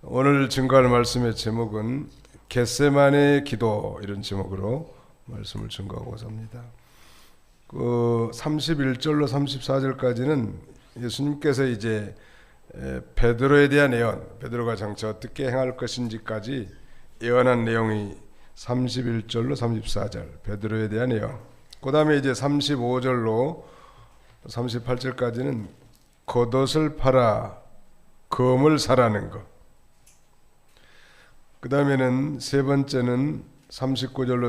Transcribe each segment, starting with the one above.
오늘 증거할 말씀의 제목은 겟세마네 기도, 이런 제목으로 말씀을 증거하고자 합니다. 31절로 34절까지는 예수님께서 이제 베드로에 대한 예언, 베드로가 장차 어떻게 행할 것인지까지 예언한 내용이 31절로 34절 베드로에 대한 예언. 그 다음에 이제 35절로 38절까지는 겉옷을 팔아 검을 사라는 것. 그 다음에는 세 번째는 39절로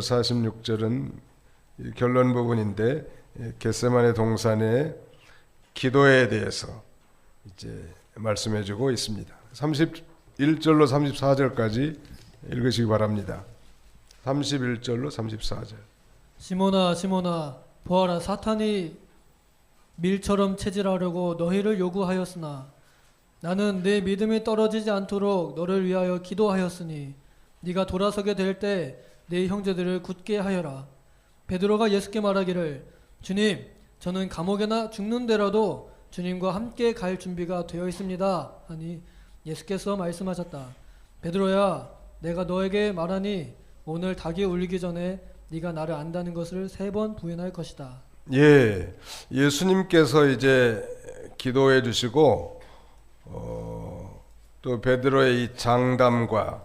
46절은 결론 부분인데 겟세마네 동산의 기도에 대해서 이제 말씀해주고 있습니다. 31절로 34절까지 읽으시기 바랍니다. 31절로 34절. 시몬아 시몬아 보아라, 사탄이 밀처럼 체질하려고 너희를 요구하였으나 나는 내 믿음이 떨어지지 않도록 너를 위하여 기도하였으니 네가 돌아서게 될 때 네 형제들을 굳게 하여라. 베드로가 예수께 말하기를 주님, 저는 감옥에나 죽는데라도 주님과 함께 갈 준비가 되어 있습니다 하니 예수께서 말씀하셨다. 베드로야, 내가 너에게 말하니 오늘 닭이 울리기 전에 네가 나를 안다는 것을 3번 부인할 것이다. 예수님께서 이제 기도해 주시고 또 베드로의 이 장담과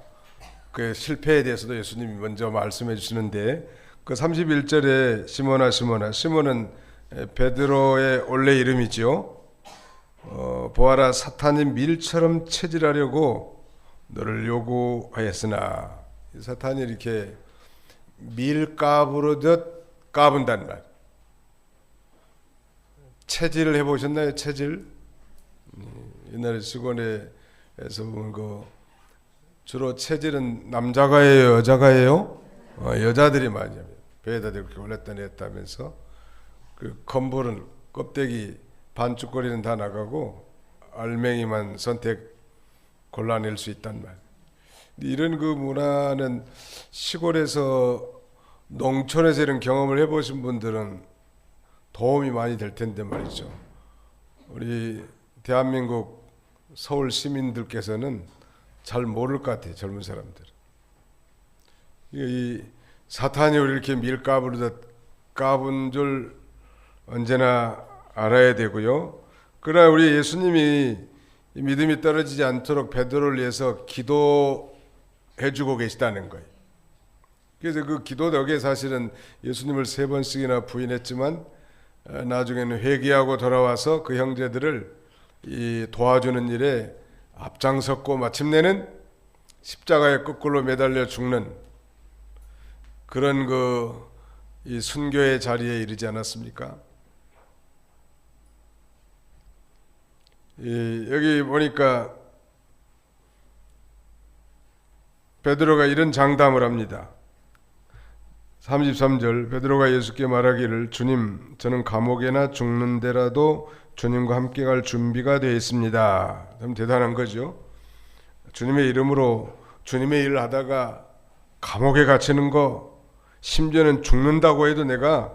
그 실패에 대해서도 예수님이 먼저 말씀해 주시는데, 그 31절에 시몬아 시몬아, 시몬은 베드로의 원래 이름이지요. 보아라, 사탄이 밀처럼 체질하려고 너를 요구하였으나, 사탄이 이렇게 밀가부르듯 까분단 말. 체질을 해보셨나요? 체질? 옛날에 시골에서 보면 주로 체질은 남자가 해요, 여자가 해요? 여자들이 많이 합니다. 배에다 이렇게 올렸다 냈다 하면서 그 건볼은 껍데기 반죽거리는 다 나가고 알맹이만 선택 골라낼 수 있단 말. 이런 그 문화는 시골에서, 농촌에서 이런 경험을 해보신 분들은 도움이 많이 될 텐데 말이죠. 우리 대한민국 서울 시민들께서는 잘 모를 것 같아요, 젊은 사람들. 이 사탄이 우리 이렇게 밀가부르듯 까분 줄 언제나 알아야 되고요. 그러나 우리 예수님이 믿음이 떨어지지 않도록 베드로를 위해서 기도해주고 계시다는 거예요. 그래서 그 기도 덕에 사실은 예수님을 3번씩이나 부인했지만 나중에는 회개하고 돌아와서 그 형제들을 도와주는 일에 앞장섰고 마침내는 십자가에 거꾸로 매달려 죽는 그런 이 순교의 자리에 이르지 않았습니까? 여기 보니까 베드로가 이런 장담을 합니다. 33절, 베드로가 예수께 말하기를 주님, 저는 감옥에나 죽는데라도 주님과 함께 갈 준비가 되어 있습니다. 참 대단한 거죠. 주님의 이름으로 주님의 일을 하다가 감옥에 갇히는 거, 심지어는 죽는다고 해도 내가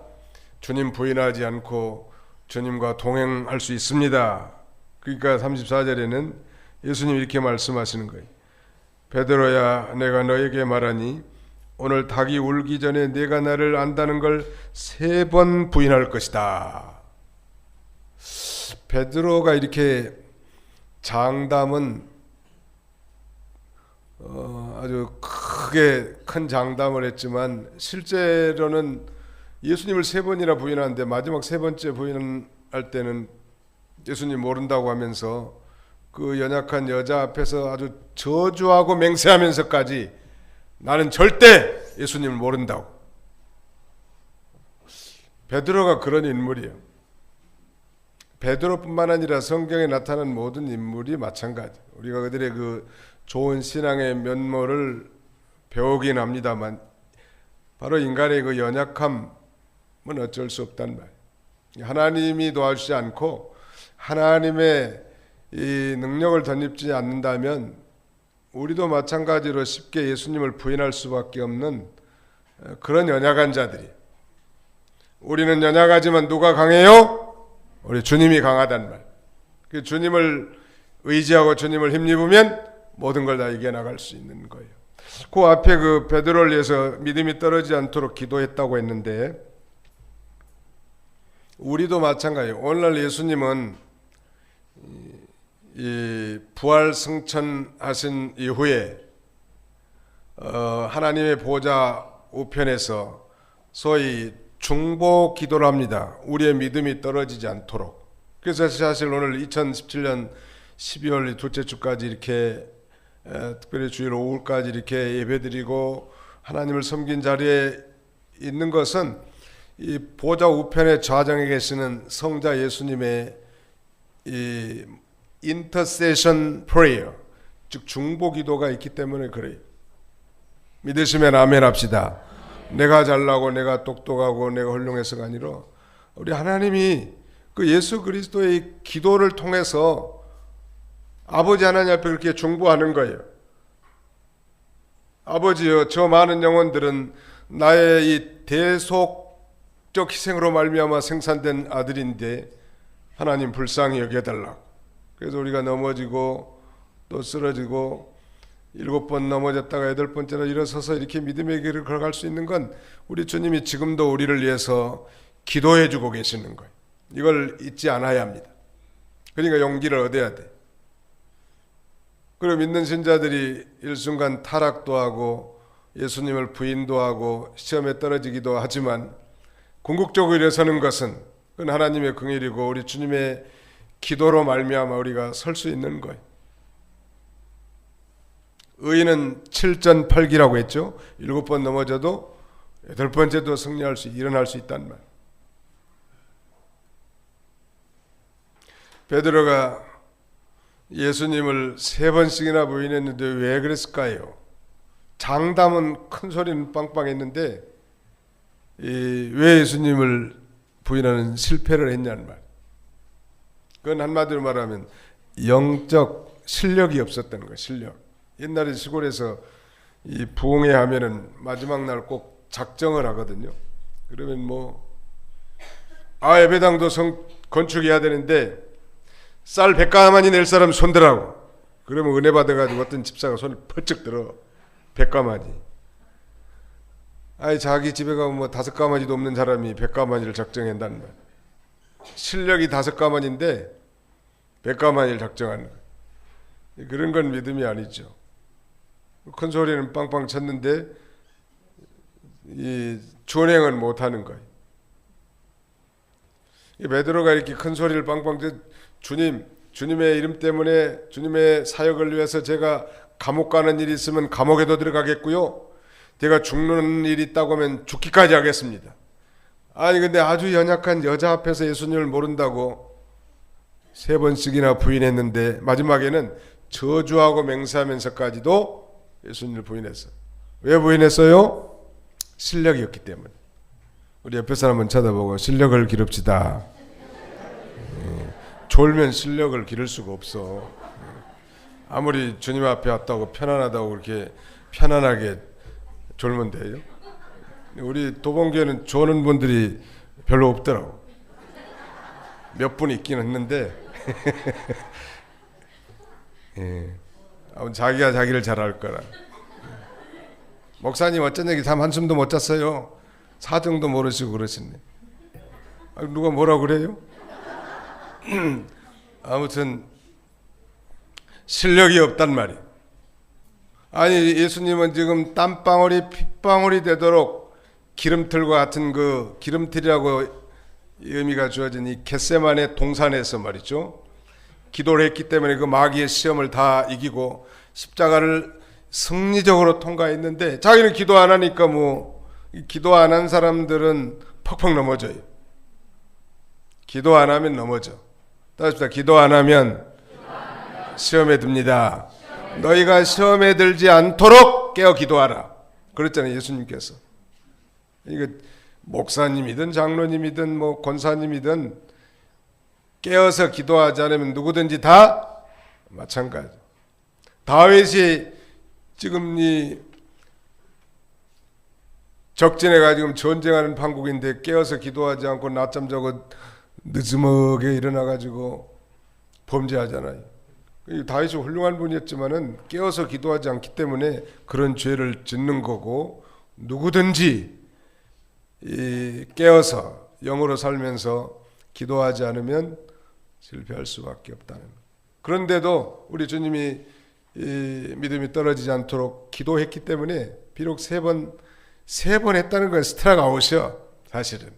주님 부인하지 않고 주님과 동행할 수 있습니다. 그러니까 34절에는 예수님이 이렇게 말씀하시는 거예요. 베드로야, 내가 너에게 말하니 오늘 닭이 울기 전에 네가 나를 안다는 걸 3번 부인할 것이다. 베드로가 이렇게 장담은 아주 크게 큰 장담을 했지만 실제로는 예수님을 3번이나 부인하는데 마지막 3번째 부인할 때는 예수님 모른다고 하면서 그 연약한 여자 앞에서 아주 저주하고 맹세하면서까지 나는 절대 예수님을 모른다고. 베드로가 그런 인물이에요. 베드로뿐만 아니라 성경에 나타난 모든 인물이 마찬가지. 우리가 그들의 그 좋은 신앙의 면모를 배우긴 합니다만 바로 인간의 그 연약함은 어쩔 수 없단 말이에요. 하나님이 도와주지 않고 하나님의 이 능력을 덧입지 않는다면 우리도 마찬가지로 쉽게 예수님을 부인할 수밖에 없는 그런 연약한 자들이. 우리는 연약하지만 누가 강해요? 우리 주님이 강하단 말. 그 주님을 의지하고 주님을 힘입으면 모든 걸 다 이겨나갈 수 있는 거예요. 그 앞에 그 베드로를 위해서 믿음이 떨어지지 않도록 기도했다고 했는데 우리도 마찬가지예요. 오늘날 예수님은 이 부활 승천하신 이후에 하나님의 보좌 우편에서 소위 중보 기도를 합니다. 우리의 믿음이 떨어지지 않도록. 그래서 사실 오늘 2017년 12월 둘째 주까지 이렇게 특별히 주일 오후까지 이렇게 예배드리고 하나님을 섬긴 자리에 있는 것은 이 보좌 우편의 좌정에 계시는 성자 예수님의 이 인터세션 프레이어, 즉 중보 기도가 있기 때문에 그래요. 믿으시면 아멘 합시다. 내가 잘나고 내가 똑똑하고 내가 훌륭해서가 아니라 우리 하나님이 그 예수 그리스도의 기도를 통해서 아버지 하나님 앞에 그렇게 중보하는 거예요. 아버지여, 저 많은 영혼들은 나의 이 대속적 희생으로 말미암아 생산된 아들인데 하나님 불쌍히 여겨달라. 그래서 우리가 넘어지고 또 쓰러지고 7번 넘어졌다가 8번째로 일어서서 이렇게 믿음의 길을 걸어갈 수 있는 건 우리 주님이 지금도 우리를 위해서 기도해 주고 계시는 거예요. 이걸 잊지 않아야 합니다. 그러니까 용기를 얻어야 돼. 그리고 믿는 신자들이 일순간 타락도 하고 예수님을 부인도 하고 시험에 떨어지기도 하지만 궁극적으로 일어서는 것은 그건 하나님의 긍휼이고 우리 주님의 기도로 말미암아 우리가 설 수 있는 거예요. 의인은 7전 8기라고 했죠. 7번 넘어져도 8번째도 일어날 수 있단 말. 베드로가 예수님을 3번씩이나 부인했는데 왜 그랬을까요? 장담은 큰 소리는 빵빵했는데 왜 예수님을 부인하는 실패를 했냐는 말. 그건 한마디로 말하면 영적 실력이 없었다는 거예요. 실력. 옛날에 시골에서 이 부흥회 하면은 마지막 날 꼭 작정을 하거든요. 그러면 예배당도 건축해야 되는데 쌀 100가마니 낼 사람 손들라고. 그러면 은혜 받아가지고 어떤 집사가 손을 펄쩍 들어. 100가마니. 자기 집에 가면 5가마니도 없는 사람이 100가마니를 작정한다는 말. 실력이 5가마니인데 100가마니를 작정하는 거예요. 그런 건 믿음이 아니죠. 큰 소리는 빵빵 쳤는데 이 준행은 못하는 거예요. 베드로가 이렇게 큰 소리를 빵빵 주님의 이름 때문에 주님의 사역을 위해서 제가 감옥 가는 일이 있으면 감옥에도 들어가겠고요. 제가 죽는 일이 있다고 하면 죽기까지 하겠습니다. 근데 아주 연약한 여자 앞에서 예수님을 모른다고 3번씩이나 부인했는데 마지막에는 저주하고 맹세하면서까지도 예수님을 부인했어요. 왜 부인했어요? 실력이 없기 때문에. 우리 옆에 사람 한번 쳐다보고 실력을 기릅시다. 졸면 실력을 기를 수가 없어. 아무리 주님 앞에 왔다고 편안하다고 그렇게 편안하게 졸면 돼요. 우리 도봉교회는 조는 분들이 별로 없더라고. 몇 분 있긴 했는데 자기가 자기를 잘 알 거라. 목사님 어쩐 얘기 잠 한숨도 못 잤어요. 사정도 모르시고 그러시네. 누가 뭐라 그래요? 아무튼 실력이 없단 말이에요. 예수님은 지금 땀방울이 핏방울이 되도록 기름틀과 같은 그 기름틀이라고 의미가 주어진 이 겟세마네 동산에서 말이죠. 기도를 했기 때문에 그 마귀의 시험을 다 이기고 십자가를 승리적으로 통과했는데 자기는 기도 안 하니까 기도 안 한 사람들은 퍽퍽 넘어져요. 기도 안 하면 넘어져. 따집시다. 기도 안 하면 시험에 듭니다. 너희가 시험에 들지 않도록 깨어 기도하라. 그랬잖아요. 예수님께서. 이거 목사님이든 장로님이든 권사님이든 깨어서 기도하지 않으면 누구든지 다 마찬가지. 다윗이 지금 이 적진해가 지금 전쟁하는 판국인데 깨어서 기도하지 않고 낮잠 자고 늦음하게 일어나가지고 범죄하잖아요. 다윗이 훌륭한 분이었지만은 깨어서 기도하지 않기 때문에 그런 죄를 짓는 거고, 누구든지 이 깨어서 영으로 살면서 기도하지 않으면 실패할 수밖에 없다는. 그런데도 우리 주님이 이 믿음이 떨어지지 않도록 기도했기 때문에 비록 세 번 했다는 건 스트라이크 아웃이야. 사실은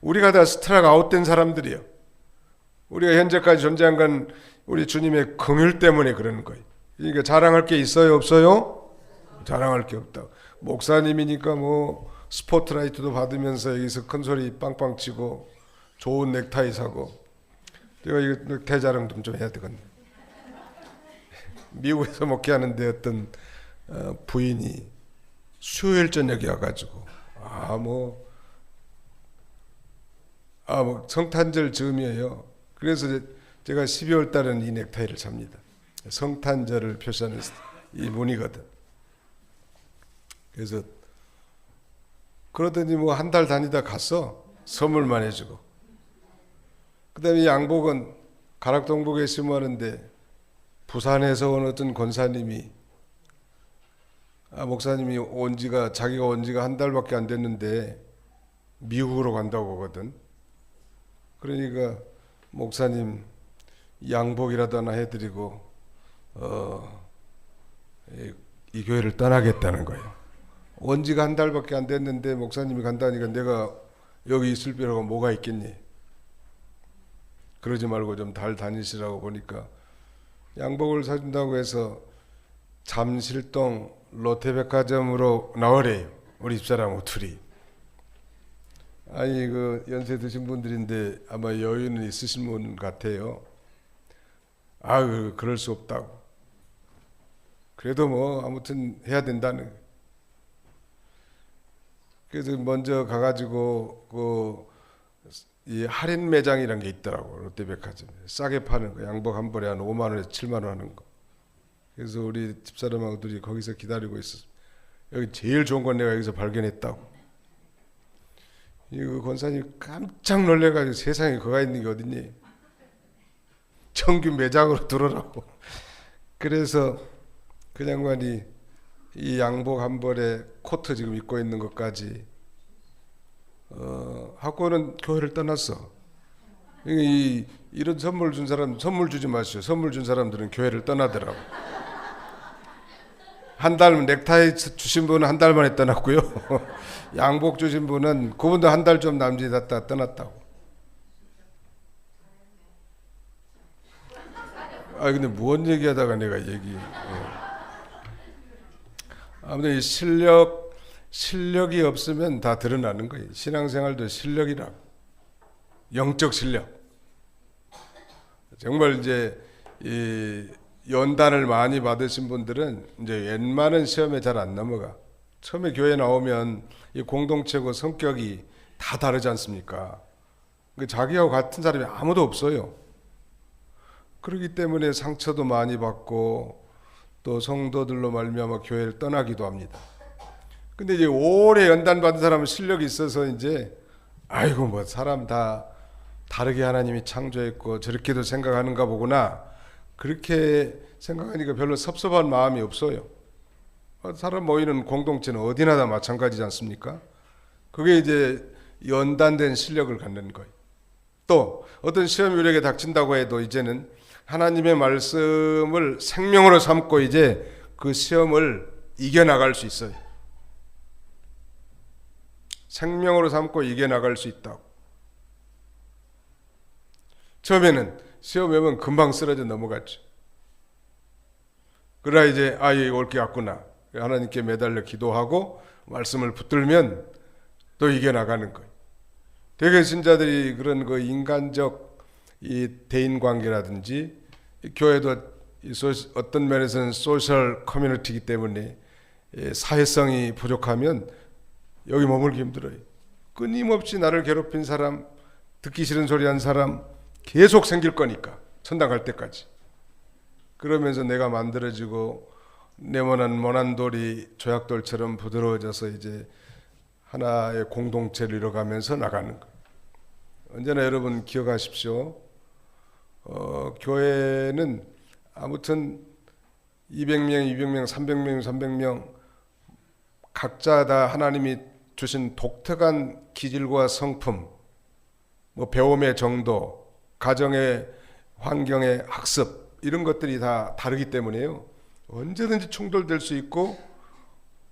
우리가 다 스트라이크 아웃된 사람들이요. 우리가 현재까지 존재한 건 우리 주님의 긍휼 때문에 그러는 거예요. 그러니까 자랑할 게 있어요, 없어요? 자랑할 게 없다. 목사님이니까 뭐 스포트라이트도 받으면서 여기서 큰 소리 빵빵 치고 좋은 넥타이 사고. 제가 이거 넥타이 자랑 좀 해야 되겠네. 미국에서 목회하는데 어떤 부인이 수요일 저녁에 와가지고 뭐 성탄절 즈음이에요. 그래서 제가 12월 달은 이 넥타이를 삽니다. 성탄절을 표시하는 이 무늬거든. 그래서 그러더니 뭐 한 달 다니다 갔어. 선물만 해주고. 그 다음에 이 양복은 가락동복에 심어하는데 부산에서 온 어떤 권사님이 목사님이 자기가 온 지가 한 달밖에 안 됐는데 미국으로 간다고 하거든. 그러니까 목사님 양복이라도 하나 해드리고 이 교회를 떠나겠다는 거예요. 온 지가 한 달밖에 안 됐는데 목사님이 간다니까 내가 여기 있을 필요가 뭐가 있겠니? 그러지 말고 좀 달 다니시라고 보니까 양복을 사준다고 해서 잠실동 롯데백화점으로 나오래요. 우리 집사람하고 둘이. 아니 그 연세 드신 분들인데 아마 여유는 있으신 분 같아요. 그럴 수 없다고. 그래도 뭐 아무튼 해야 된다는. 그래서 먼저 가가지고 이 할인 매장이란 게 있더라고. 롯데백화점에 싸게 파는 거. 양복 한 벌에 한 5만 원에서 7만 원 하는 거. 그래서 우리 집사람하고 둘이 거기서 기다리고 있었어. 여기 제일 좋은 건 내가 여기서 발견했다고. 이 권사님 깜짝 놀래가지고 세상에 그가 있는 게 어딨니? 정규 매장으로 들어오라고. 그래서 그 양반이 이 양복 한 벌에 코트 지금 입고 있는 것까지 하고는 교회를 떠났어. 이런 선물 준 사람 선물 주지 마시오. 선물 준 사람들은 교회를 떠나더라고. 한 달 넥타이 주신 분은 한 달 만에 떠났고요. 양복 주신 분은 그분도 한 달 좀 남짓했다 떠났다고. 근데 무언 얘기하다가 내가 아무튼 이 실력이 없으면 다 드러나는 거예요. 신앙생활도 실력이라고. 영적 실력. 정말 이제 이 연단을 많이 받으신 분들은 이제 웬만한 시험에 잘 안 넘어가. 처음에 교회 나오면 이 공동체고 성격이 다 다르지 않습니까? 자기하고 같은 사람이 아무도 없어요. 그렇기 때문에 상처도 많이 받고 또 성도들로 말미암아 교회를 떠나기도 합니다. 근데 이제 오래 연단 받은 사람은 실력이 있어서 이제 뭐 사람 다 다르게 하나님이 창조했고 저렇게도 생각하는가 보구나. 그렇게 생각하니까 별로 섭섭한 마음이 없어요. 사람 모이는 공동체는 어디나 다 마찬가지지 않습니까? 그게 이제 연단된 실력을 갖는 거예요. 또 어떤 시험 유력에 닥친다고 해도 이제는 하나님의 말씀을 생명으로 삼고 이제 그 시험을 이겨나갈 수 있어요. 생명으로 삼고 이겨나갈 수 있다고. 처음에는 시험에 오면 금방 쓰러져 넘어갔죠. 그러나 이제 이거 올 게 같구나. 하나님께 매달려 기도하고 말씀을 붙들면 또 이겨나가는 거예요. 대개 신자들이 그런 그 인간적 이 대인관계라든지 교회도 어떤 면에서는 소셜 커뮤니티이기 때문에 사회성이 부족하면 여기 머물기 힘들어요. 끊임없이 나를 괴롭힌 사람, 듣기 싫은 소리 한 사람 계속 생길 거니까 천당 갈 때까지. 그러면서 내가 만들어지고 네모난 모난 돌이 조약돌처럼 부드러워져서 이제 하나의 공동체를 이뤄가면서 나가는 거예요. 언제나 여러분 기억하십시오. 교회는 아무튼 200명, 300명 각자 다 하나님이 주신 독특한 기질과 성품, 뭐 배움의 정도, 가정의 환경의 학습 이런 것들이 다 다르기 때문에요. 언제든지 충돌될 수 있고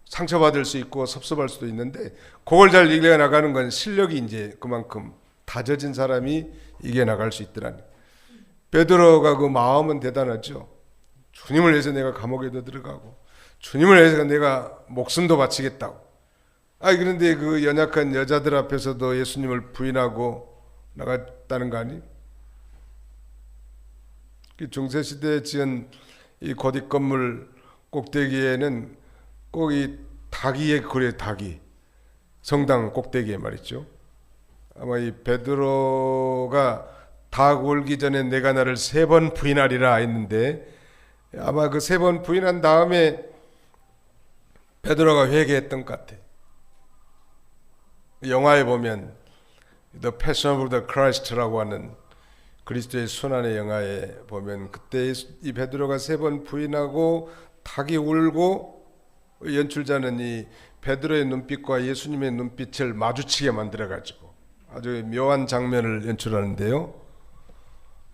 상처받을 수 있고 섭섭할 수도 있는데 그걸 잘 이겨나가는 건 실력이 이제 그만큼 다져진 사람이 이겨나갈 수 있더라니. 베드로가 그 마음은 대단하죠. 주님을 위해서 내가 감옥에도 들어가고 주님을 위해서 내가 목숨도 바치겠다고. 그런데 그 연약한 여자들 앞에서도 예수님을 부인하고 나갔다는 거 아니? 중세시대에 지은 이 고딕 건물 꼭대기에는 꼭 이 닭이에 그래, 닭이 성당 꼭대기에 말이죠. 아마 이 베드로가 닭 올기 전에 내가 나를 3번 부인하리라 했는데 아마 그 3번 부인한 다음에 베드로가 회개했던 것 같아. 영화에 보면 The Passion of the Christ라고 하는 그리스도의 순환의 영화에 보면 그때 이 베드로가 3번 부인하고 닭이 울고 연출자는 이 베드로의 눈빛과 예수님의 눈빛을 마주치게 만들어가지고 아주 묘한 장면을 연출하는데요.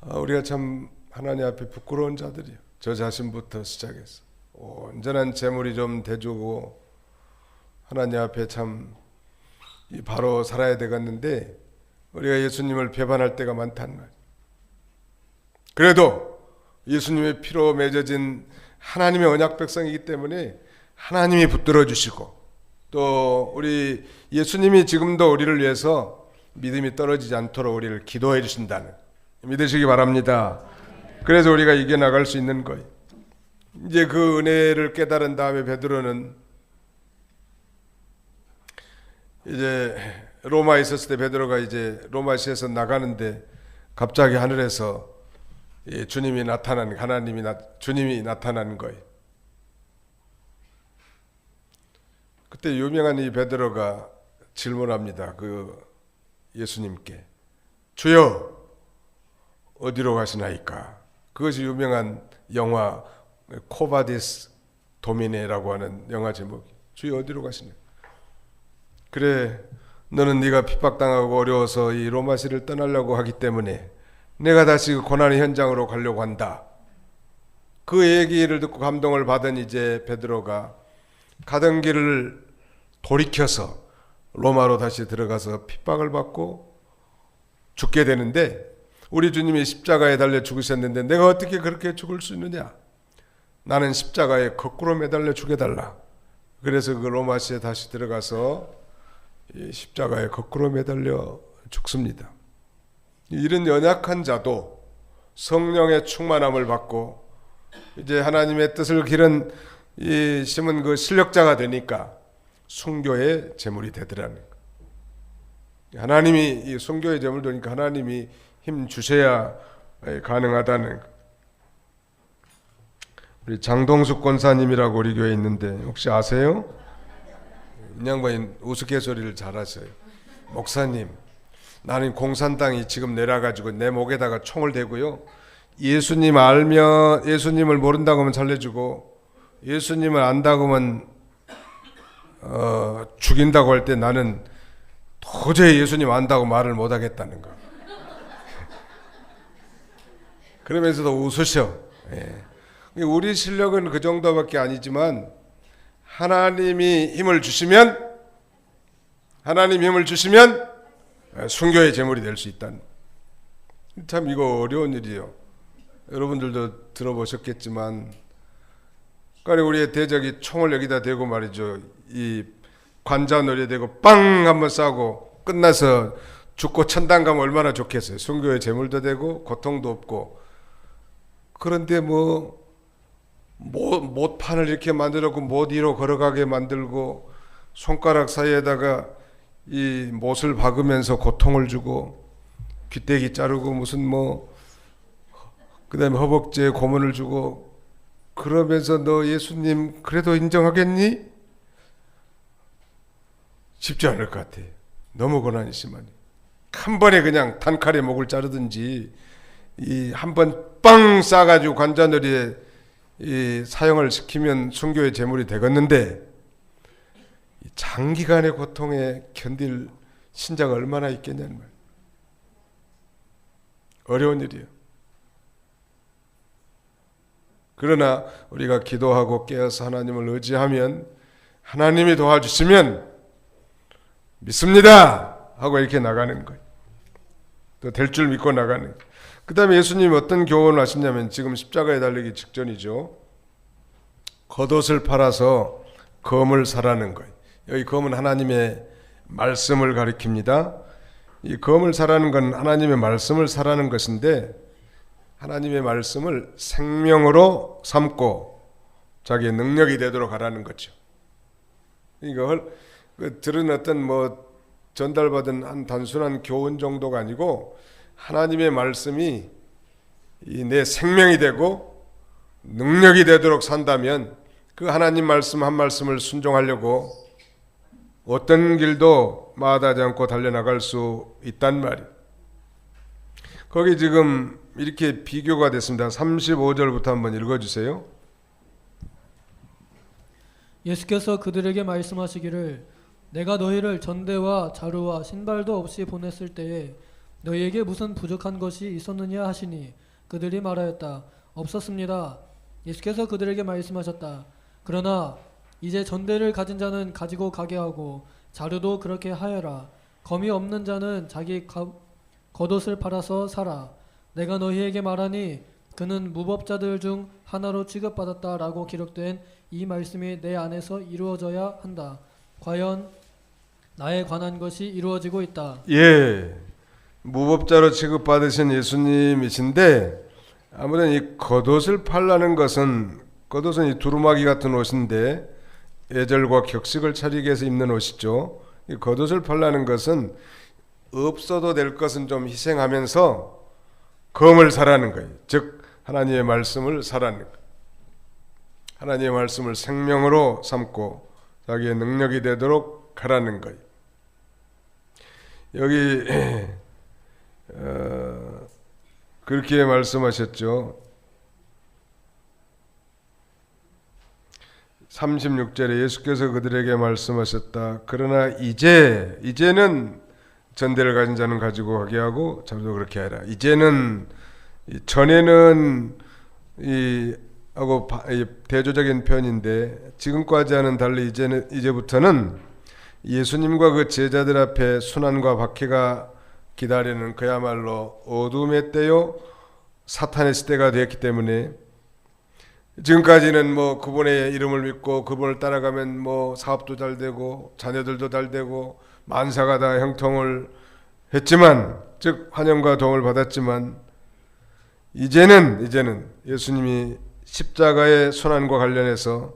우리가 참 하나님 앞에 부끄러운 자들이요. 저 자신부터 시작해서 온전한 재물이 좀 돼주고 하나님 앞에 참 바로 살아야 되겠는데 우리가 예수님을 배반할 때가 많단 말이에요. 그래도 예수님의 피로 맺어진 하나님의 언약 백성이기 때문에 하나님이 붙들어 주시고 또 우리 예수님이 지금도 우리를 위해서 믿음이 떨어지지 않도록 우리를 기도해 주신다는 믿으시기 바랍니다. 그래서 우리가 이겨나갈 수 있는 거예요. 이제 그 은혜를 깨달은 다음에 베드로는 이제 로마에 있었을 때 베드로가 이제 로마시에서 나가는데 갑자기 하늘에서 주님이 나타난 거예요. 그때 유명한 이 베드로가 질문합니다. 그 예수님께 주여 어디로 가시나이까? 그것이 유명한 영화 코바디스 도미네라고 하는 영화 제목이. 주여 어디로 가시나? 그래 너는 네가 핍박당하고 어려워서 이 로마시를 떠나려고 하기 때문에 내가 다시 그 고난의 현장으로 가려고 한다. 그 얘기를 듣고 감동을 받은 이제 베드로가 가던 길을 돌이켜서 로마로 다시 들어가서 핍박을 받고 죽게 되는데 우리 주님이 십자가에 달려 죽으셨는데 내가 어떻게 그렇게 죽을 수 있느냐? 나는 십자가에 거꾸로 매달려 죽여달라. 그래서 그 로마시에 다시 들어가서 십자가에 거꾸로 매달려 죽습니다. 이런 연약한 자도 성령의 충만함을 받고 이제 하나님의 뜻을 기른 이 심은 그 실력자가 되니까 순교의 제물이 되더라는 거. 하나님이 이 순교의 제물 되니까 하나님이 힘 주셔야 가능하다는 거. 우리 장동숙 권사님이라고 우리 교회에 있는데 혹시 아세요? 이 양반이 우스갯소리를 잘하셔요. 목사님, 나는 공산당이 지금 내려가지고 내 목에다가 총을 대고요. 예수님 알면 예수님을 모른다고 하면 살려주고 예수님을 안다고 하면 죽인다고 할 때 나는 도저히 예수님 안다고 말을 못하겠다는 거. 그러면서도 웃으셔. 우리 실력은 그 정도밖에 아니지만 하나님이 힘을 주시면 순교의 제물이 될 수 있다는. 참 이거 어려운 일이에요. 여러분들도 들어보셨겠지만 우리의 대적이 총을 여기다 대고 말이죠. 이 관자놀이에 대고 빵 한번 쏴고 끝나서 죽고 천당 가면 얼마나 좋겠어요. 순교의 제물도 되고 고통도 없고. 그런데 못판을 이렇게 만들었고 못 위로 걸어가게 만들고 손가락 사이에다가 이 못을 박으면서 고통을 주고 귀때기 자르고 무슨 그다음에 허벅지에 고문을 주고 그러면서 너 예수님 그래도 인정하겠니? 쉽지 않을 것 같아. 너무 고난이 심하니 한 번에 그냥 단칼에 목을 자르든지 이 한번 빵 싸가지고 관자놀이에 이 사형을 시키면 순교의 제물이 되겠는데 장기간의 고통에 견딜 신자가 얼마나 있겠냐는 말. 어려운 일이에요. 그러나 우리가 기도하고 깨어서 하나님을 의지하면 하나님이 도와주시면 믿습니다 하고 이렇게 나가는 거예요. 또 될 줄 믿고 나가는 거예요. 그 다음에 예수님이 어떤 교훈을 하시냐면 지금 십자가에 달리기 직전이죠. 겉옷을 팔아서 검을 사라는 거예요. 여기 검은 하나님의 말씀을 가리킵니다. 이 검을 사라는 건 하나님의 말씀을 사라는 것인데 하나님의 말씀을 생명으로 삼고 자기의 능력이 되도록 하라는 거죠. 이걸 들은 어떤 전달받은 한 단순한 교훈 정도가 아니고 하나님의 말씀이 내 생명이 되고 능력이 되도록 산다면 그 하나님 말씀 한 말씀을 순종하려고 어떤 길도 마다하지 않고 달려나갈 수 있단 말이에요. 거기 지금 이렇게 비교가 됐습니다. 35절부터 한번 읽어주세요. 예수께서 그들에게 말씀하시기를 내가 너희를 전대와 자루와 신발도 없이 보냈을 때에 너희에게 무슨 부족한 것이 있었느냐 하시니 그들이 말하였다. 없었습니다. 예수께서 그들에게 말씀하셨다. 그러나 이제 전대를 가진 자는 가지고 가게 하고 자루도 그렇게 하여라. 검이 없는 자는 자기 겉옷을 팔아서 사라. 내가 너희에게 말하니 그는 무법자들 중 하나로 취급받았다라고 기록된 이 말씀이 내 안에서 이루어져야 한다. 과연 나에 관한 것이 이루어지고 있다. 예, 무법자로 취급받으신 예수님이신데 아무튼 이 겉옷을 팔라는 것은 겉옷은 이 두루마기 같은 옷인데 예절과 격식을 차리기 위해서 입는 옷이죠. 이 겉옷을 팔라는 것은 없어도 될 것은 좀 희생하면서 검을 사라는 거예요. 즉 하나님의 말씀을 사라는 거예요. 하나님의 말씀을 생명으로 삼고 자기의 능력이 되도록 가라는 거예요. 여기 그렇게 말씀하셨죠. 36절에 예수께서 그들에게 말씀하셨다. 그러나 이제는 전대를 가진 자는 가지고 가게 하고 자루도 그렇게 하라. 이제는 전에는 하고 대조적인 표현인데 지금까지와는 달리 이제부터는 예수님과 그 제자들 앞에 순환과 박해가 기다리는 그야말로 어둠의 때요 사탄의 시대가 되었기 때문에 지금까지는 그분의 이름을 믿고 그분을 따라가면 사업도 잘 되고 자녀들도 잘 되고 만사가 다 형통을 했지만 즉 환영과 도움을 받았지만 이제는 예수님이 십자가의 순환과 관련해서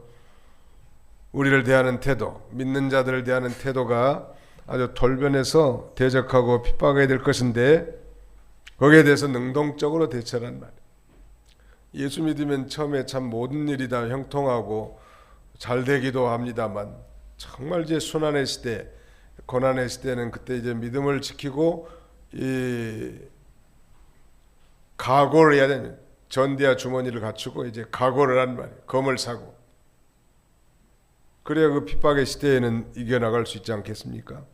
우리를 대하는 태도, 믿는 자들을 대하는 태도가 아주 돌변해서 대적하고 핍박해야 될 것인데 거기에 대해서 능동적으로 대처란 말이에요. 예수 믿으면 처음에 참 모든 일이 다 형통하고 잘 되기도 합니다만 정말 이제 순환의 시대, 고난의 시대는 그때 이제 믿음을 지키고 이 각오를 해야 됩니다. 전대와 주머니를 갖추고 이제 각오를 한 말이에요. 검을 사고. 그래야 그 핍박의 시대에는 이겨나갈 수 있지 않겠습니까?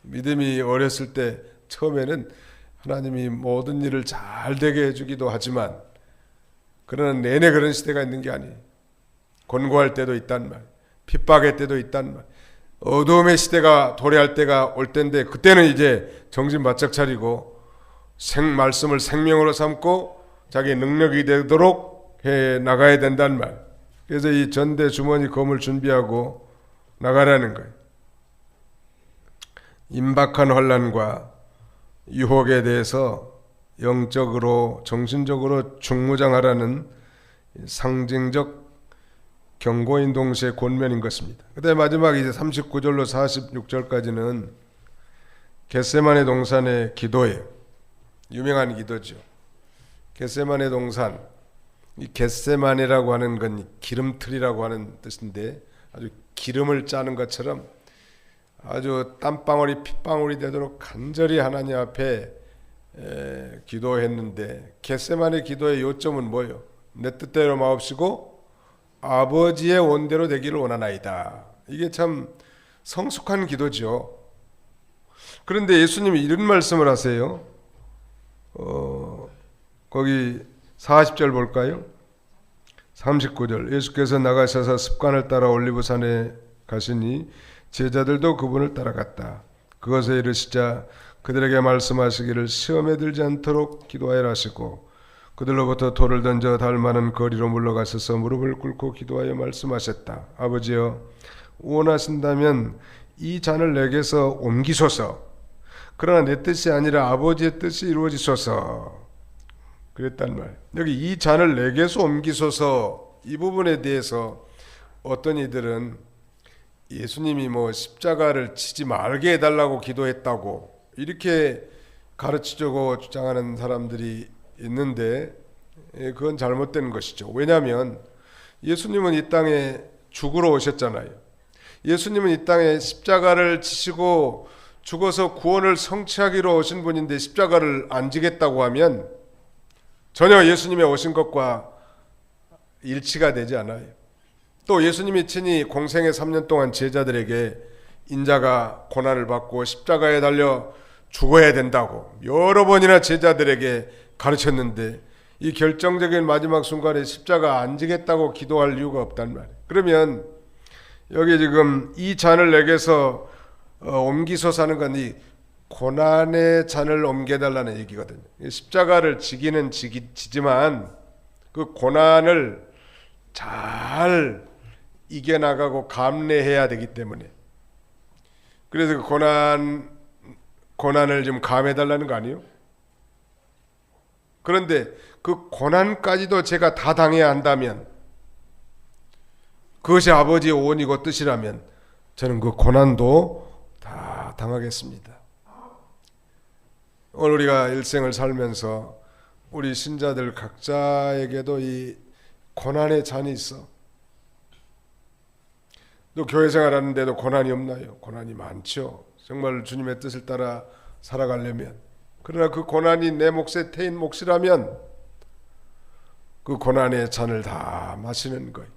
믿음이 어렸을 때 처음에는 하나님이 모든 일을 잘 되게 해주기도 하지만 그러나 내내 그런 시대가 있는 게 아니에요. 곤고할 때도 있단 말, 핍박의 때도 있단 말, 어두움의 시대가 도래할 때가 올 때인데 그때는 이제 정신 바짝 차리고 말씀을 생명으로 삼고 자기 능력이 되도록 해 나가야 된단 말. 그래서 이 전대 주머니 검을 준비하고 나가라는 거예요. 임박한 환난과 유혹에 대해서 영적으로 정신적으로 중무장하라는 상징적 경고인 동시에 권면인 것입니다. 그다음에 마지막 이제 39절로 46절까지는 겟세마네 동산의 기도예요. 유명한 기도죠. 겟세마네 동산, 이 겟세마네라고 하는 건 기름틀이라고 하는 뜻인데 아주 기름을 짜는 것처럼 아주 땀방울이 핏방울이 되도록 간절히 하나님 앞에 기도했는데 겟세마네 기도의 요점은 뭐예요? 내 뜻대로 마옵시고 아버지의 원대로 되기를 원하나이다. 이게 참 성숙한 기도죠. 그런데 예수님이 이런 말씀을 하세요. 거기 40절 볼까요? 39절 예수께서 나가셔서 습관을 따라 올리브산에 가시니 제자들도 그분을 따라갔다. 그것에 이르시자 그들에게 말씀하시기를 시험에 들지 않도록 기도하여라 하시고 그들로부터 돌을 던져 달 많은 거리로 물러가셔서 무릎을 꿇고 기도하여 말씀하셨다. 아버지여 원하신다면 이 잔을 내게서 옮기소서. 그러나 내 뜻이 아니라 아버지의 뜻이 이루어지소서. 그랬단 말. 여기 이 잔을 내게서 옮기소서 이 부분에 대해서 어떤 이들은 예수님이 십자가를 치지 말게 해달라고 기도했다고 이렇게 가르치려고 주장하는 사람들이 있는데 그건 잘못된 것이죠. 왜냐하면 예수님은 이 땅에 죽으러 오셨잖아요. 예수님은 이 땅에 십자가를 지시고 죽어서 구원을 성취하기로 오신 분인데 십자가를 안 지겠다고 하면 전혀 예수님의 오신 것과 일치가 되지 않아요. 또 예수님이 친히 공생의 3년 동안 제자들에게 인자가 고난을 받고 십자가에 달려 죽어야 된다고 여러 번이나 제자들에게 가르쳤는데 이 결정적인 마지막 순간에 십자가 안 지겠다고 기도할 이유가 없단 말이에요. 그러면 여기 지금 이 잔을 내게서 옮기소서 하는 건 이 고난의 잔을 옮겨달라는 얘기거든요. 십자가를 지기는 지지만 그 고난을 잘 이겨나가고 감내해야 되기 때문에 그래서 그 고난을 좀 감해달라는 거 아니에요? 그런데 그 고난까지도 제가 다 당해야 한다면 그것이 아버지의 원이고 뜻이라면 저는 그 고난도 다 당하겠습니다. 오늘 우리가 일생을 살면서 우리 신자들 각자에게도 이 고난의 잔이 있어. 또 교회 생활하는데도 고난이 없나요? 고난이 많죠. 정말 주님의 뜻을 따라 살아가려면. 그러나 그 고난이 내 몫에 태인 몫이라면 그 고난의 잔을 다 마시는 거예요.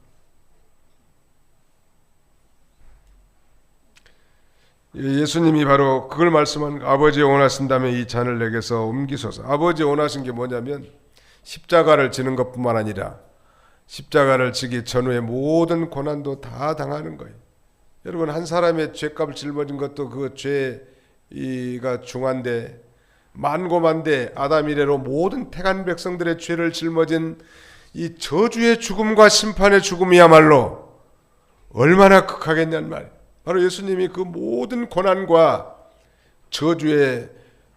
예수님이 바로 그걸 말씀한 아버지 원하신다면 이 잔을 내게서 옮기소서. 아버지 원하신 게 뭐냐면 십자가를 지는 것뿐만 아니라 십자가를 지기 전후의 모든 고난도 다 당하는 거예요. 여러분 한 사람의 죄값을 짊어진 것도 그 죄가 중한데 만고만대 아담 이래로 모든 택한 백성들의 죄를 짊어진 이 저주의 죽음과 심판의 죽음이야말로 얼마나 극하겠냐는 말이에요. 바로 예수님이 그 모든 고난과 저주의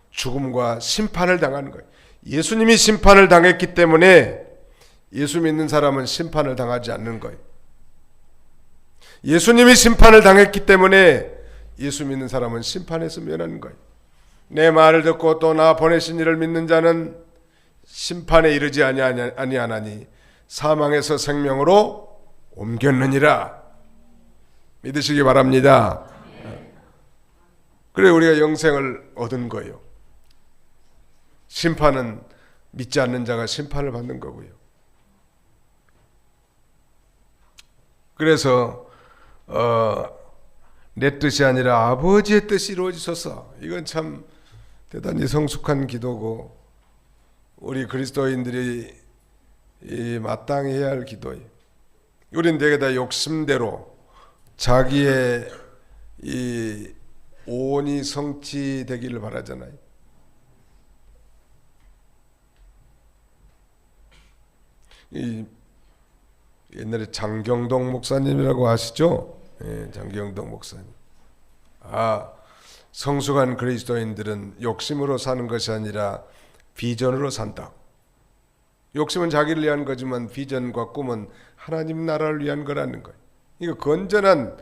죽음과 심판을 당하는 거예요. 예수님이 심판을 당했기 때문에 예수 믿는 사람은 심판을 당하지 않는 거예요. 예수님이 심판을 당했기 때문에 예수 믿는 사람은 심판에서 면하는 거예요. 내 말을 듣고 또 나 보내신 이를 믿는 자는 심판에 이르지 아니하나니 사망에서 생명으로 옮겼느니라. 믿으시기 바랍니다. 그래 우리가 영생을 얻은 거예요. 심판은 믿지 않는 자가 심판을 받는 거고요. 그래서 내 뜻이 아니라 아버지의 뜻이 이루어지소서. 이건 참 대단히 성숙한 기도고 우리 그리스도인들이 마땅히 해야 할 기도예요. 우린 되게 다 욕심대로 자기의 이 오온이 성취되기를 바라잖아요. 이 옛날에 장경동 목사님이라고 아시죠? 장경동 목사님. 성숙한 그리스도인들은 욕심으로 사는 것이 아니라 비전으로 산다. 욕심은 자기를 위한 거지만 비전과 꿈은 하나님 나라를 위한 거라는 거예요. 이거 건전한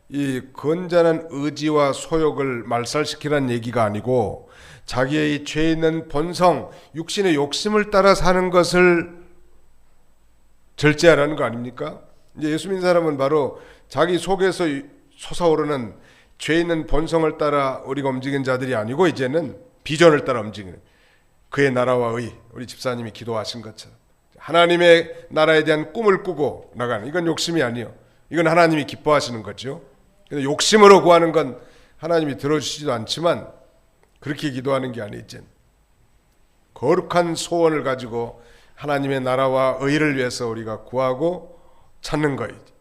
의지와 소욕을 말살시키라는 얘기가 아니고 자기의 이 죄 있는 본성, 육신의 욕심을 따라 사는 것을 절제하라는 거 아닙니까? 이제 예수 믿는 사람은 바로 자기 속에서 솟아오르는 죄 있는 본성을 따라 우리가 움직이는 자들이 아니고 이제는 비전을 따라 움직이는 그의 나라와 의, 우리 집사님이 기도하신 것처럼 하나님의 나라에 대한 꿈을 꾸고 나가는, 이건 욕심이 아니요, 이건 하나님이 기뻐하시는 거죠. 근데 욕심으로 구하는 건 하나님이 들어주시지도 않지만 그렇게 기도하는 게 아니지. 거룩한 소원을 가지고 하나님의 나라와 의를 위해서 우리가 구하고 찾는 거이지.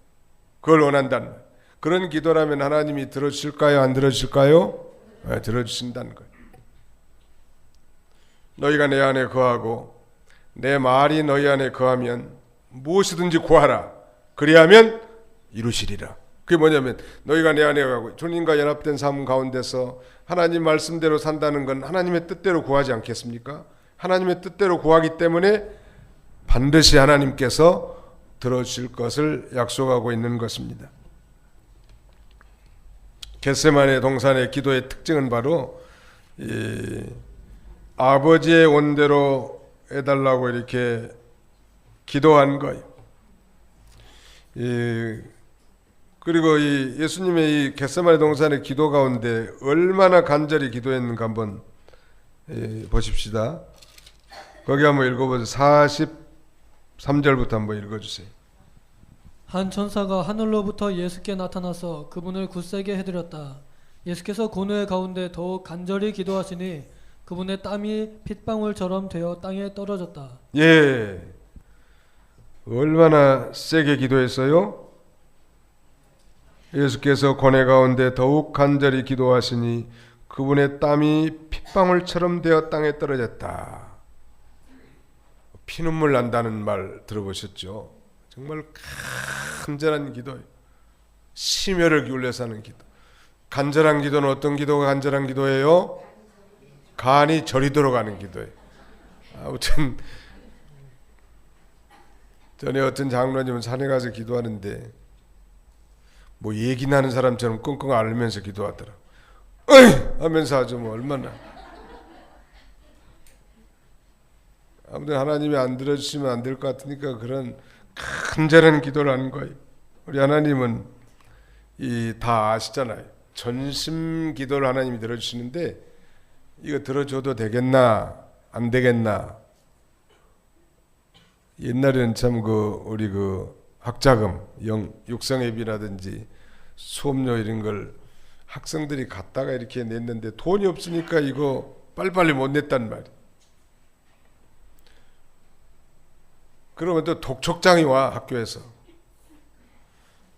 그걸 원한다는 거예요. 그런 기도라면 하나님이 들어주실까요? 안 들어주실까요? 네, 들어주신다는 거예요. 너희가 내 안에 거하고 내 말이 너희 안에 거하면 무엇이든지 구하라. 그리하면 이루시리라. 그게 뭐냐면 너희가 내 안에 거하고 주님과 연합된 삶 가운데서 하나님 말씀대로 산다는 건 하나님의 뜻대로 구하지 않겠습니까? 하나님의 뜻대로 구하기 때문에 반드시 하나님께서 들어주실 것을 약속하고 있는 것입니다. 겟세마네 동산의 기도의 특징은 바로 아버지의 원대로 해달라고 이렇게 기도한 거예요. 그리고 이 예수님의 이 겟세마네 동산의 기도 가운데 얼마나 간절히 기도했는가 한번 보십시다. 거기 한번 읽어보세요. 43절부터 한번 읽어주세요. 한 천사가 하늘로부터 예수께 나타나서 그분을 굳세게 해드렸다. 예수께서 고뇌 가운데 더욱 간절히 기도하시니 그분의 땀이 핏방울처럼 되어 땅에 떨어졌다. 예, 얼마나 세게 기도했어요? 예수께서 고뇌 가운데 더욱 간절히 기도하시니 그분의 땀이 핏방울처럼 되어 땅에 떨어졌다. 피눈물 난다는 말 들어보셨죠? 정말 간절한 기도예요. 심혈을 기울여서 하는 기도. 간절한 기도는 어떤 기도가 간절한 기도예요? 간이 저리도록 하는 기도예요. 아무튼 전에 어떤 장로님은 산에 가서 기도하는데 뭐 얘기 나는 사람처럼 끙끙 앓으면서 기도하더라. 어이! 하면서 아주 뭐 얼마나. 아무튼 하나님이 안 들어주시면 안 될 것 같으니까 그런 간절한 기도를 하는 거예요. 우리 하나님은 다 아시잖아요. 전심 기도를 하나님이 들어주시는데 이거 들어줘도 되겠나 안 되겠나. 옛날에는 참 우리 학자금, 육성회비라든지 수업료 이런 걸 학생들이 갖다가 이렇게 냈는데 돈이 없으니까 이거 빨리빨리 못 냈단 말이에요. 그러면 또 독촉장이 와, 학교에서.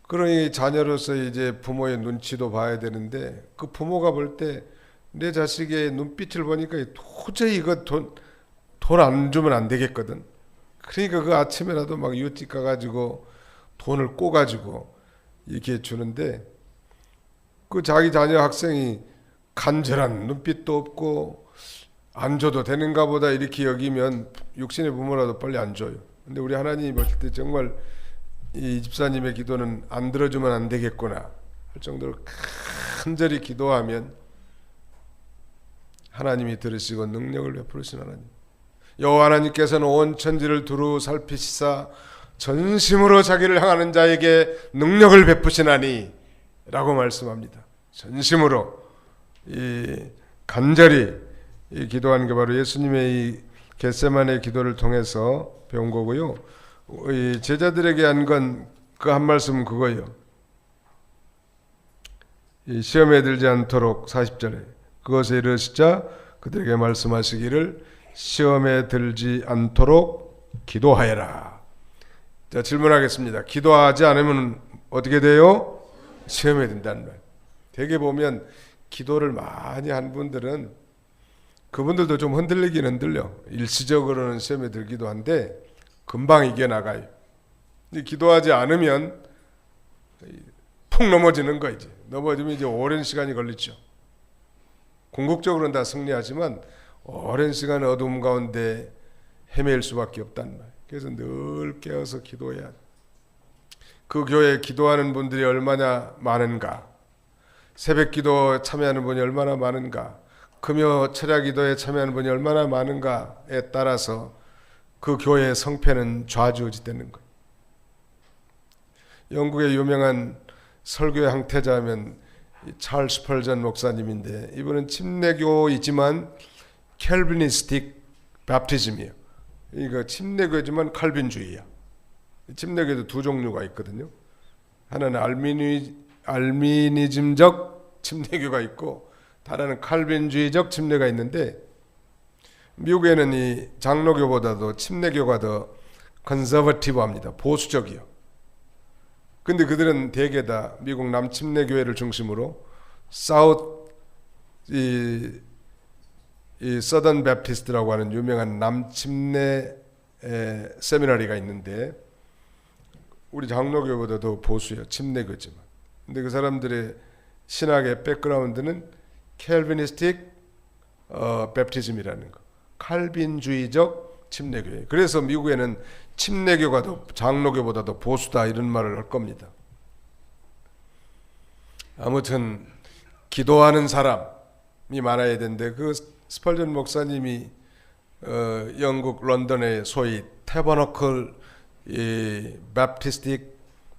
그러니 자녀로서 이제 부모의 눈치도 봐야 되는데 그 부모가 볼 때 내 자식의 눈빛을 보니까 도저히 이거 돈 안 주면 안 되겠거든. 그러니까 그 아침에라도 막 이웃집 가가지고 돈을 꼬가지고 이렇게 주는데 그 자기 자녀 학생이 간절한 눈빛도 없고 안 줘도 되는가 보다 이렇게 여기면 육신의 부모라도 빨리 안 줘요. 근데 우리 하나님이 보실 때 정말 이 집사님의 기도는 안 들어주면 안 되겠구나 할 정도로 간절히 기도하면 하나님이 들으시고 능력을 베푸시는 하나님. 여호와 하나님께서는 온 천지를 두루 살피시사 전심으로 자기를 향하는 자에게 능력을 베푸시나니 라고 말씀합니다. 전심으로 간절히 기도하는 게 바로 예수님의 이 겟세마네 기도를 통해서 배운 거고요. 제자들에게 한 건 그 한 말씀 그거예요. 시험에 들지 않도록 40절에 그것에 이르시자 그들에게 말씀하시기를 시험에 들지 않도록 기도하여라. 자, 질문하겠습니다. 기도하지 않으면 어떻게 돼요? 시험에 든다는 말. 대개 보면 기도를 많이 한 분들은 그분들도 좀 흔들리긴 흔들려. 일시적으로는 시험에 들기도 한데 금방 이겨나가요. 기도하지 않으면 푹 넘어지는 거지. 넘어지면 이제 오랜 시간이 걸리죠. 궁극적으로는 다 승리하지만 오랜 시간 어두움 가운데 헤맬 수밖에 없단 말. 그래서 늘 깨어서 기도해야 돼. 그 교회에 기도하는 분들이 얼마나 많은가, 새벽 기도 참여하는 분이 얼마나 많은가, 금요 철야 기도에 참여하는 분이 얼마나 많은가에 따라서 그 교회의 성패는 좌지우지되는 거예요. 영국의 유명한 설교의 항태자면 찰스 펄전 목사님인데 이분은 침례교이지만 켈비니스틱 baptism이에요. 이거 침례교지만 칼빈주의야. 침례교도 두 종류가 있거든요. 하나는 알미니즘적 침례교가 있고 다른 칼빈주의적 침례가 있는데, 미국에는 이 장로교보다도 침례교가 더 컨서버티브합니다. 보수적이요. 근데 그들은 대개 다 미국 남침례교회를 중심으로 사우th 이 서던 베프티스트라고 하는 유명한 남침례 세미나리가 있는데, 우리 장로교보다도 보수예요. 침례교지만. 근데 그 사람들의 신학의 백그라운드는 캘비니스틱 베프티즘이라는 거, 칼빈주의적 침례교회. 그래서 미국에는 침례교가 더 장로교보다도 보수다 이런 말을 할 겁니다. 아무튼 기도하는 사람이 많아야 되는데, 그 스펄전 목사님이 영국 런던의 소위 태버너클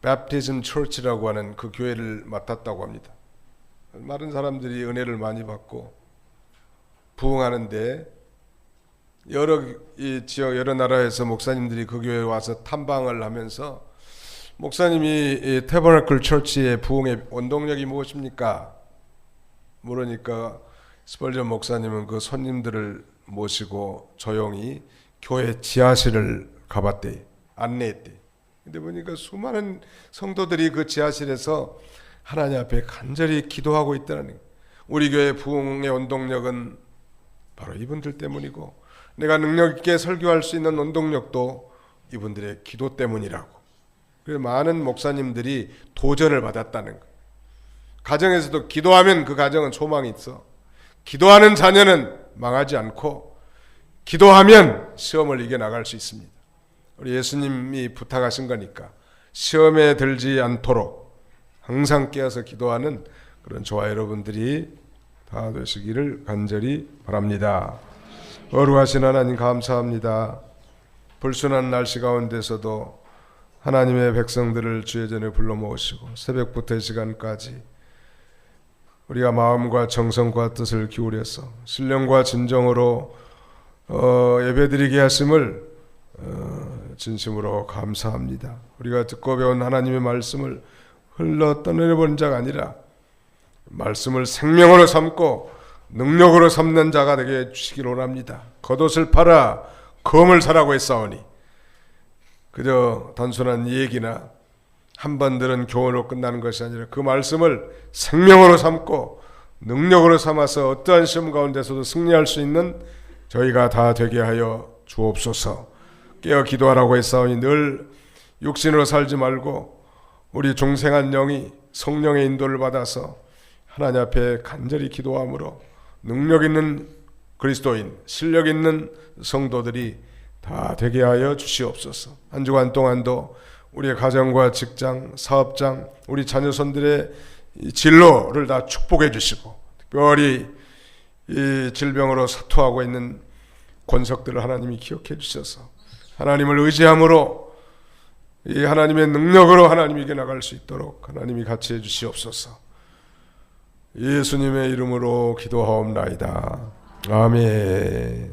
베프티즘 처치라고 하는 그 교회를 맡았다고 합니다. 많은 사람들이 은혜를 많이 받고 부흥하는데, 여러 지역 여러 나라에서 목사님들이 그 교회에 와서 탐방을 하면서, 목사님이 태버너클 처치의 부흥의 원동력이 무엇입니까? 물으니까 스펄전 목사님은 그 손님들을 모시고 조용히 교회 지하실을 가봤대, 안내했대. 근데 보니까 수많은 성도들이 그 지하실에서 하나님 앞에 간절히 기도하고 있다는 거예요. 우리 교회 부흥의 원동력은 바로 이분들 때문이고, 내가 능력 있게 설교할 수 있는 원동력도 이분들의 기도 때문이라고. 그래서 많은 목사님들이 도전을 받았다는 거예요. 가정에서도 기도하면 그 가정은 소망이 있어. 기도하는 자녀는 망하지 않고, 기도하면 시험을 이겨나갈 수 있습니다. 우리 예수님이 부탁하신 거니까 시험에 들지 않도록 항상 깨어서 기도하는 그런 저와 여러분들이 다 되시기를 간절히 바랍니다. 거룩하신 하나님 감사합니다. 불순한 날씨 가운데서도 하나님의 백성들을 주의 전에 불러 모으시고 새벽부터 이 시간까지 우리가 마음과 정성과 뜻을 기울여서 신령과 진정으로 예배드리게 하심을 진심으로 감사합니다. 우리가 듣고 배운 하나님의 말씀을 흘러 떠내려버린 자가 아니라 말씀을 생명으로 삼고 능력으로 삼는 자가 되게 해주시길 원합니다. 겉옷을 팔아 검을 사라고 했사오니, 그저 단순한 얘기나 한 번 들은 교훈으로 끝나는 것이 아니라 그 말씀을 생명으로 삼고 능력으로 삼아서 어떠한 시험 가운데서도 승리할 수 있는 저희가 다 되게 하여 주옵소서. 깨어 기도하라고 했사오니 늘 육신으로 살지 말고 우리 중생한 영이 성령의 인도를 받아서 하나님 앞에 간절히 기도함으로 능력 있는 그리스도인, 실력 있는 성도들이 다 되게 하여 주시옵소서. 한 주간 동안도 우리의 가정과 직장, 사업장, 우리 자녀손들의 진로를 다 축복해 주시고, 특별히 이 질병으로 사투하고 있는 권석들을 하나님이 기억해 주셔서 하나님을 의지함으로 이 하나님의 능력으로 하나님에게 나갈 수 있도록 하나님이 같이 해 주시옵소서. 예수님의 이름으로 기도하옵나이다. 아멘.